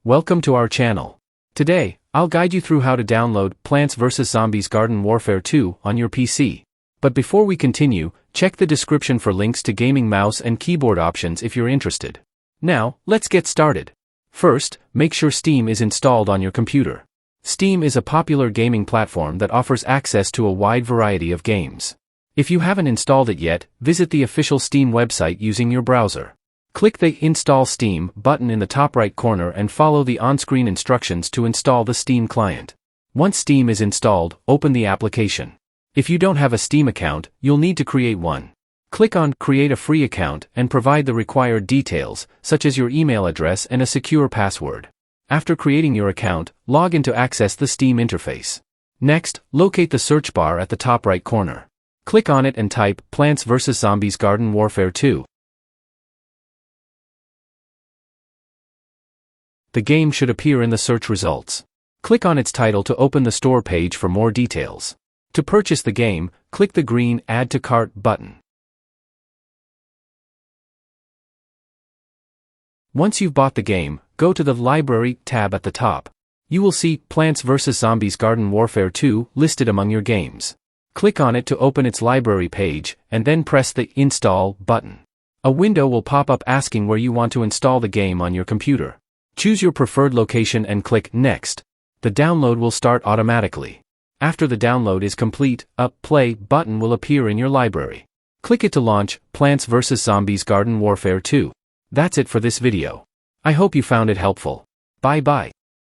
Welcome to our channel. Today, I'll guide you through how to download Plants vs. Zombies Garden Warfare 2 on your PC. But before we continue, check the description for links to gaming mouse and keyboard options if you're interested. Now, let's get started. First, make sure Steam is installed on your computer. Steam is a popular gaming platform that offers access to a wide variety of games. If you haven't installed it yet, visit the official Steam website using your browser. Click the Install Steam button in the top right corner and follow the on-screen instructions to install the Steam client. Once Steam is installed, open the application. If you don't have a Steam account, you'll need to create one. Click on Create a free account and provide the required details, such as your email address and a secure password. After creating your account, log in to access the Steam interface. Next, locate the search bar at the top right corner. Click on it and type Plants vs. Zombies Garden Warfare 2. The game should appear in the search results. Click on its title to open the store page for more details. To purchase the game, click the green Add to Cart button. Once you've bought the game, go to the Library tab at the top. You will see Plants vs. Zombies Garden Warfare 2 listed among your games. Click on it to open its library page, and then press the Install button. A window will pop up asking where you want to install the game on your computer. Choose your preferred location and click Next. The download will start automatically. After the download is complete, a Play button will appear in your library. Click it to launch Plants vs. Zombies Garden Warfare 2. That's it for this video. I hope you found it helpful. Bye-bye.